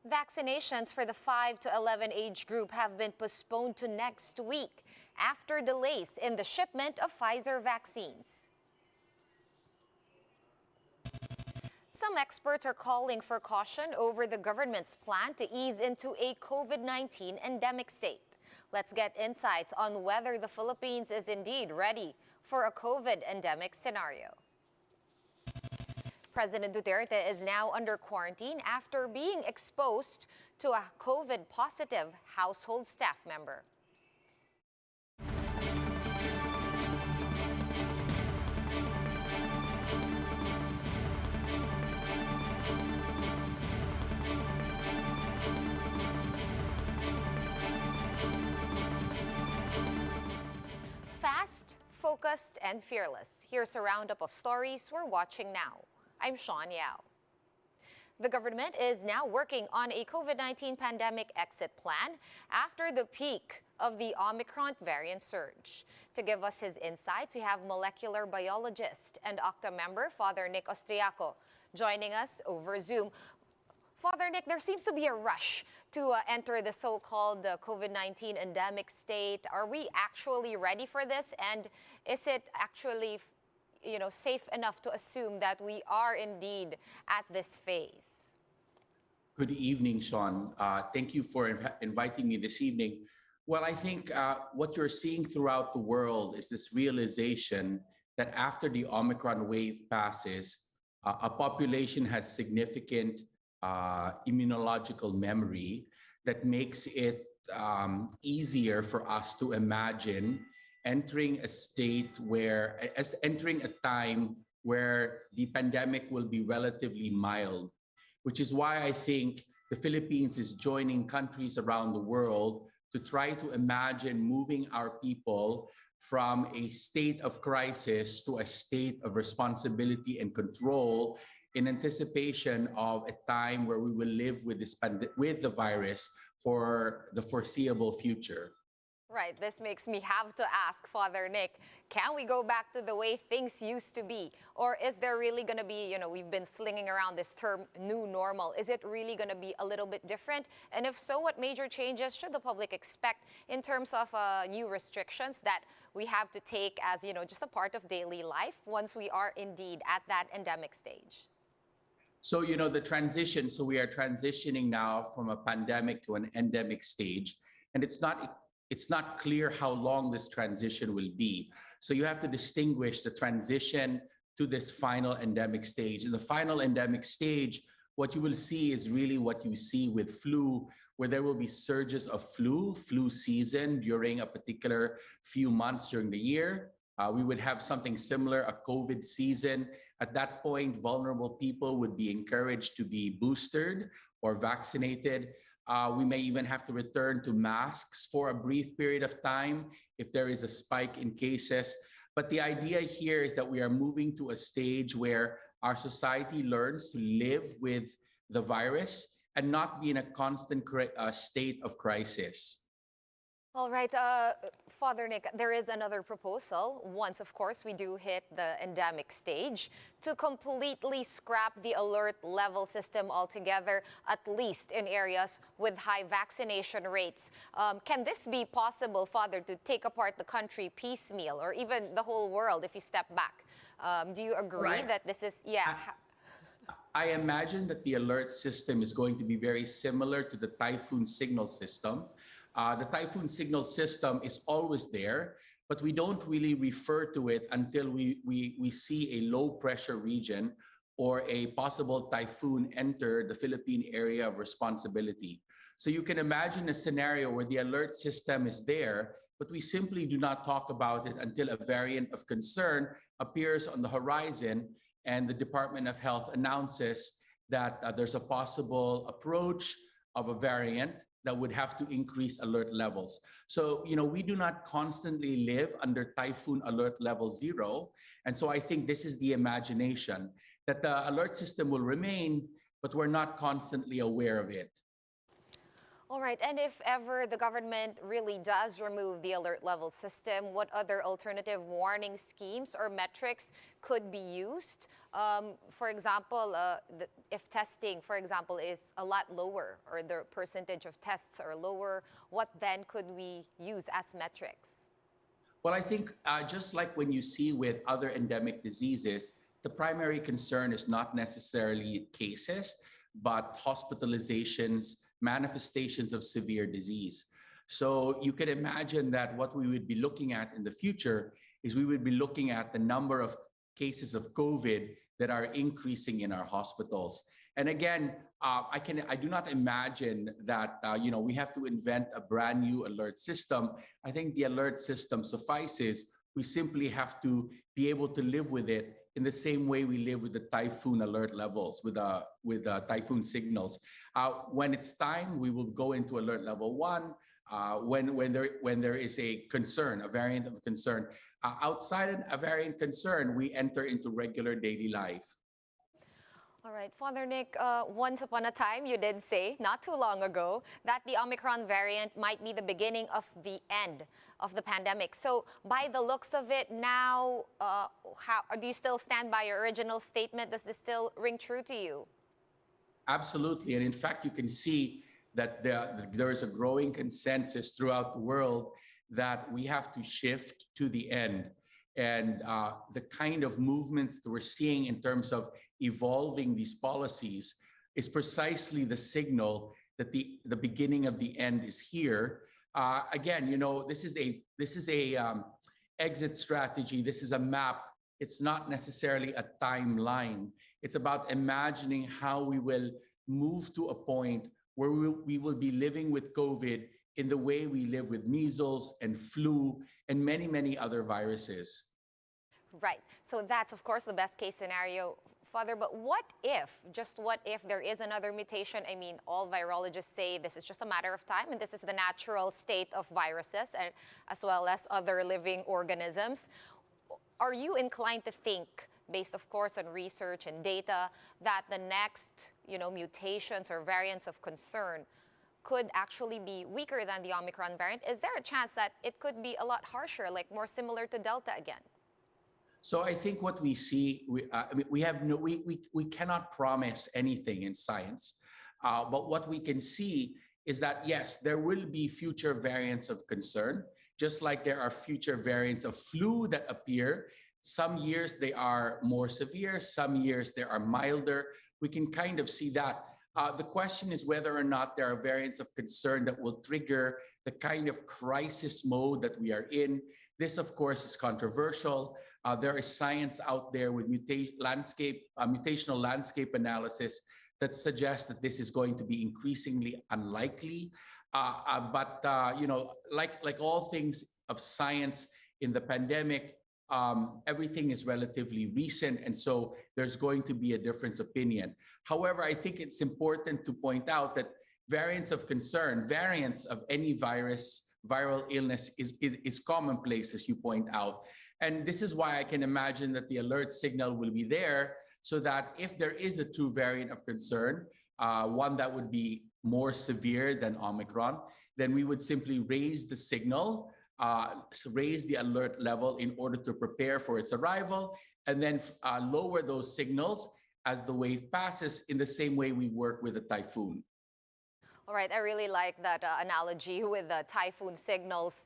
Vaccinations for the 5 to 11 age group have been postponed to next week after delays in the shipment of Pfizer vaccines. Some experts are calling for caution over the government's plan to ease into a COVID-19 endemic state. Let's get insights on whether the Philippines is indeed ready for a COVID endemic scenario. President Duterte is now under quarantine after being exposed to a COVID-positive household staff member. Fast, focused, and fearless. Here's a roundup of stories we're watching now. I'm Sean Yao. The government is now working on a COVID-19 pandemic exit plan after the peak of the Omicron variant surge. To give us his insights, we have molecular biologist and OCTA member, Father Nick Austriaco, joining us over Zoom. Father Nick, there seems to be a rush to enter the so-called COVID-19 endemic state. Are we actually ready for this? And is it actually safe enough to assume that we are indeed at this phase? Good evening, Sean. Thank you for inviting me this evening. Well, I think what you're seeing throughout the world is this realization that after the Omicron wave passes, a population has significant immunological memory that makes it easier for us to imagine entering a time where the pandemic will be relatively mild, which is why I think the Philippines is joining countries around the world to try to imagine moving our people from a state of crisis to a state of responsibility and control in anticipation of a time where we will live with the virus for the foreseeable future. Right, this makes me have to ask Father Nick, can we go back to the way things used to be? Or is there really going to be, we've been slinging around this term new normal. Is it really going to be a little bit different? And if so, what major changes should the public expect in terms of new restrictions that we have to take as, just a part of daily life once we are indeed at that endemic stage? So, the transition, so we are transitioning now from a pandemic to an endemic stage, and it's not clear how long this transition will be. So you have to distinguish the transition to this final endemic stage. In the final endemic stage, what you will see is really what you see with flu, where there will be surges of flu season during a particular few months during the year. We would have something similar, a COVID season. At that point, vulnerable people would be encouraged to be boosted or vaccinated. We may even have to return to masks for a brief period of time if there is a spike in cases. But the idea here is that we are moving to a stage where our society learns to live with the virus and not be in a constant state of crisis. All right, Father Nick, there is another proposal, once, of course, we do hit the endemic stage, to completely scrap the alert level system altogether, at least in areas with high vaccination rates. Can this be possible, Father, to take apart the country piecemeal, or even the whole world if you step back? Do you agree that this is, I imagine that the alert system is going to be very similar to the typhoon signal system. The typhoon signal system is always there, but we don't really refer to it until we see a low pressure region or a possible typhoon enter the Philippine area of responsibility. So you can imagine a scenario where the alert system is there, but we simply do not talk about it until a variant of concern appears on the horizon and the Department of Health announces that there's a possible approach of a variant that would have to increase alert levels. So, we do not constantly live under typhoon alert level 0. And so I think this is the imagination, that the alert system will remain, but we're not constantly aware of it. All right, and if ever the government really does remove the alert level system, what other alternative warning schemes or metrics could be used? For example, if testing, for example, is a lot lower or the percentage of tests are lower, what then could we use as metrics? Well, I think just like when you see with other endemic diseases, the primary concern is not necessarily cases, but hospitalizations, manifestations of severe disease. So you can imagine that what we would be looking at in the future is we would be looking at the number of cases of COVID that are increasing in our hospitals. And again, I do not imagine that we have to invent a brand new alert system. I think the alert system suffices. We simply have to be able to live with it in the same way we live with the typhoon alert levels, with typhoon signals. When it's time, we will go into alert level 1. When there is a concern, a variant of concern. Outside a variant concern, we enter into regular daily life. All right, Father Nick, once upon a time you did say, not too long ago, that the Omicron variant might be the beginning of the end of the pandemic. So by the looks of it now, do you still stand by your original statement? Does this still ring true to you? Absolutely. And in fact, you can see that there is a growing consensus throughout the world that we have to shift to the end. And the kind of movements that we're seeing in terms of evolving these policies is precisely the signal that the beginning of the end is here. Again, this is a exit strategy. This is a map. It's not necessarily a timeline. It's about imagining how we will move to a point where we will be living with COVID in the way we live with measles and flu and many, many other viruses. Right. So that's, of course, the best case scenario, Father. But just what if there is another mutation? I mean, all virologists say this is just a matter of time, and this is the natural state of viruses and as well as other living organisms. Are you inclined to think, based, of course, on research and data, that the next, mutations or variants of concern could actually be weaker than the Omicron variant? Is there a chance that it could be a lot harsher, like more similar to Delta again? So I think what we see, we cannot promise anything in science, but what we can see is that yes, there will be future variants of concern, just like there are future variants of flu that appear. Some years they are more severe, some years they are milder. We can kind of see that. The question is whether or not there are variants of concern that will trigger the kind of crisis mode that we are in. This, of course, is controversial. There is science out there with mutational landscape analysis that suggests that this is going to be increasingly unlikely. But like all things of science in the pandemic, everything is relatively recent, and so there's going to be a different opinion. However, I think it's important to point out that variants of concern, variants of any viral illness is commonplace, as you point out. And this is why I can imagine that the alert signal will be there so that if there is a true variant of concern, one that would be more severe than Omicron, then we would simply raise the signal, raise the alert level in order to prepare for its arrival, and then lower those signals as the wave passes in the same way we work with a typhoon. All right, I really like that analogy with the typhoon signals.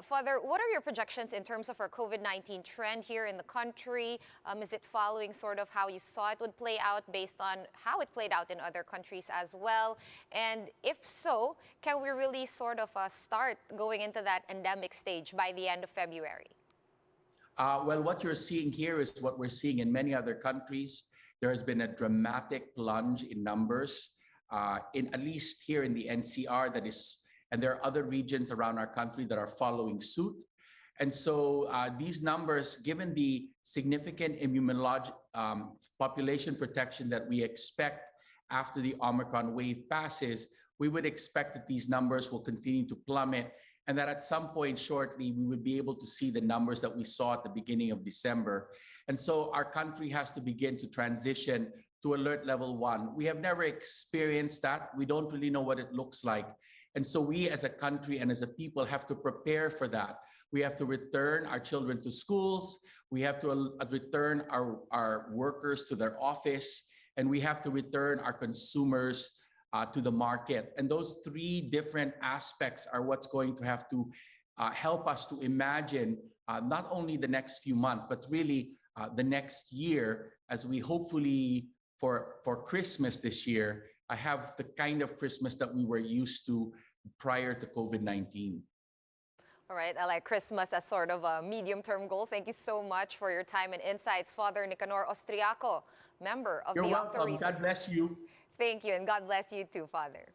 Father, what are your projections in terms of our COVID-19 trend here in the country? Is it following sort of how you saw it would play out based on how it played out in other countries as well? And if so, can we really sort of start going into that endemic stage by the end of February? Well, what you're seeing here is what we're seeing in many other countries. There has been a dramatic plunge in numbers. In at least here in the NCR, and there are other regions around our country that are following suit. And so these numbers, given the significant population protection that we expect after the Omicron wave passes, we would expect that these numbers will continue to plummet, and that at some point shortly, we would be able to see the numbers that we saw at the beginning of December. And so our country has to begin to transition to alert level 1. We have never experienced that. We don't really know what it looks like. And so we as a country and as a people have to prepare for that. We have to return our children to schools. We have to return our workers to their office. And we have to return our consumers to the market. And those three different aspects are what's going to have to help us to imagine not only the next few months, but really the next year, as we hopefully for Christmas this year, have the kind of Christmas that we were used to prior to COVID-19. All right, I like Christmas as sort of a medium-term goal. Thank you so much for your time and insights, Father Nicanor Austriaco, member of You're the welcome. Research. God bless you. Thank you, and God bless you too, Father.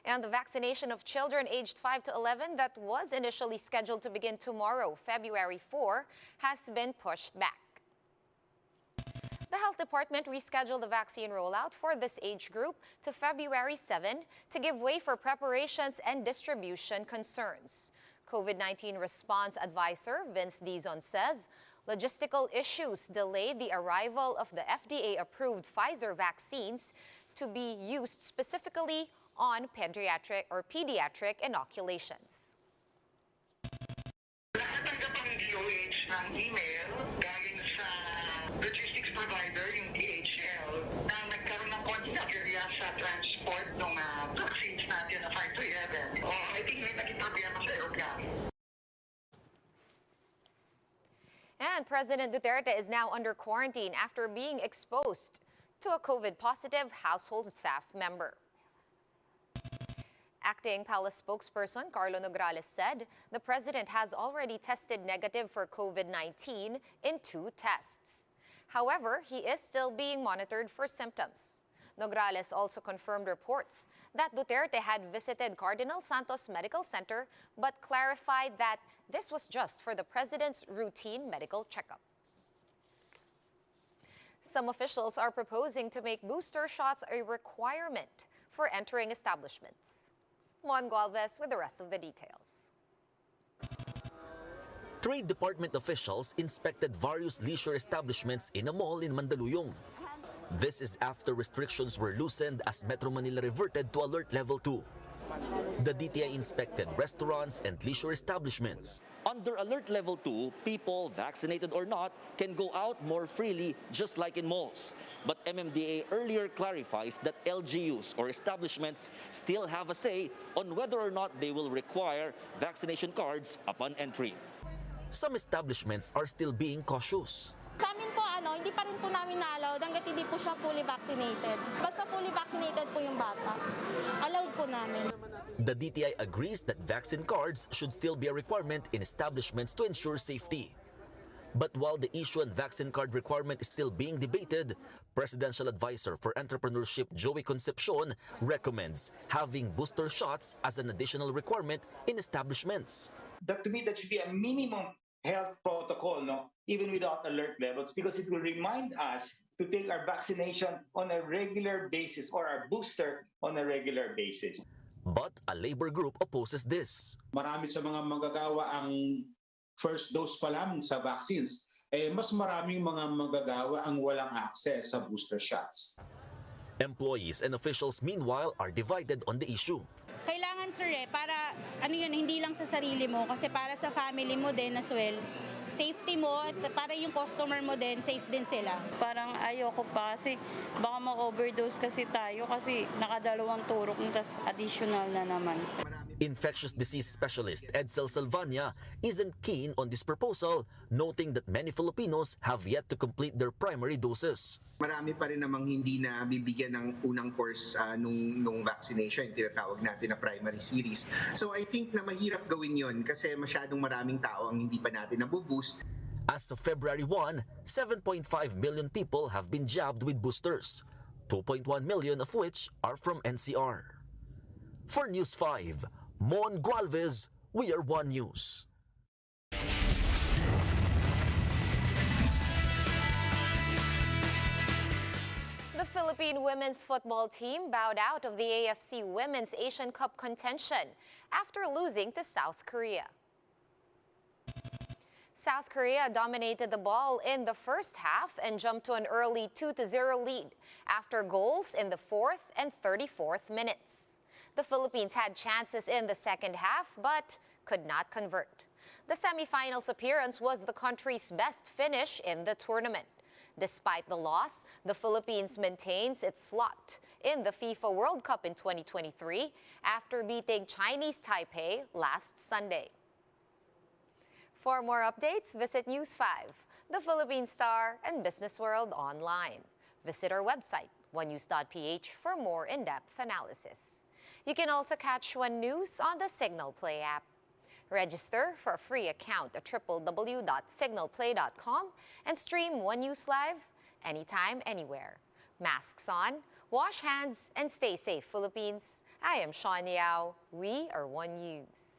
And the vaccination of children aged 5 to 11 that was initially scheduled to begin tomorrow, February 4, has been pushed back. The Health Department rescheduled the vaccine rollout for this age group to February 7 to give way for preparations and distribution concerns. COVID-19 response advisor Vince Dizon says logistical issues delayed the arrival of the FDA-approved Pfizer vaccines to be used specifically on pediatric inoculations. Nakatanggap ang DOH ng email galing sa logistics provider, yung DHL, na nagkaroon ng konting aberya sa transport ng vaccines natin na 5 to 11. I think may naging problema sa aircraft. And President Duterte is now under quarantine after being exposed to a COVID-positive household staff member. Acting Palace spokesperson Carlo Nograles said the president has already tested negative for COVID-19 in 2 tests. However, he is still being monitored for symptoms. Nograles also confirmed reports that Duterte had visited Cardinal Santos Medical Center but clarified that this was just for the president's routine medical checkup. Some officials are proposing to make booster shots a requirement for entering establishments. Mon Galvez with the rest of the details. Trade Department officials inspected various leisure establishments in a mall in Mandaluyong. This is after restrictions were loosened as Metro Manila reverted to Alert Level 2. The DTI inspected restaurants and leisure establishments. Under Alert Level 2, people, vaccinated or not, can go out more freely just like in malls. But MMDA earlier clarifies that LGUs or establishments still have a say on whether or not they will require vaccination cards upon entry. Some establishments are still being cautious. Sa amin po, hindi pa rin po namin na-allow hanggat hindi po siya fully vaccinated. Basta fully vaccinated po yung bata, allowed po namin. The DTI agrees that vaccine cards should still be a requirement in establishments to ensure safety. But while the issue and vaccine card requirement is still being debated, Presidential Advisor for Entrepreneurship Joey Concepcion recommends having booster shots as an additional requirement in establishments. To me, that should be a minimum health protocol, even without alert levels, because it will remind us to take our vaccination on a regular basis or our booster on a regular basis. But a labor group opposes this. Marami sa mga manggagawa ang first dose pa lang sa vaccines. Mas maraming mga manggagawa ang walang access sa booster shots. Employees and officials meanwhile are divided on the issue. Kailangan sir para hindi lang sa sarili mo, kasi para sa family mo din as well. Safety mo at para yung customer mo din, safe din sila. Parang ayoko pa kasi baka ma-overdose kasi tayo kasi nakadalawang turok tas additional na naman. Infectious disease specialist Edsel Salvania isn't keen on this proposal, noting that many Filipinos have yet to complete their primary doses. Marami pa rin namang hindi na bibigyan ng unang course nung vaccination, yung tinatawag natin na primary series. So I think na mahirap gawin yon kasi masyadong maraming tao ang hindi pa natin nabuboost. As of February 1, 7.5 million people have been jabbed with boosters, 2.1 million of which are from NCR. For News 5, Mon Galvez, we are One News. The Philippine women's football team bowed out of the AFC Women's Asian Cup contention after losing to South Korea. South Korea dominated the ball in the first half and jumped to an early 2-0 lead after goals in the 4th and 34th minutes. The Philippines had chances in the second half but could not convert. The semifinals appearance was the country's best finish in the tournament. Despite the loss, the Philippines maintains its slot in the FIFA World Cup in 2023 after beating Chinese Taipei last Sunday. For more updates, visit News 5, the Philippine Star, and Business World online. Visit our website, onenews.ph, for more in-depth analysis. You can also catch One News on the Signal Play app. Register for a free account at www.signalplay.com and stream One News Live anytime, anywhere. Masks on, wash hands, and stay safe, Philippines. I am Sean Yao. We are One News.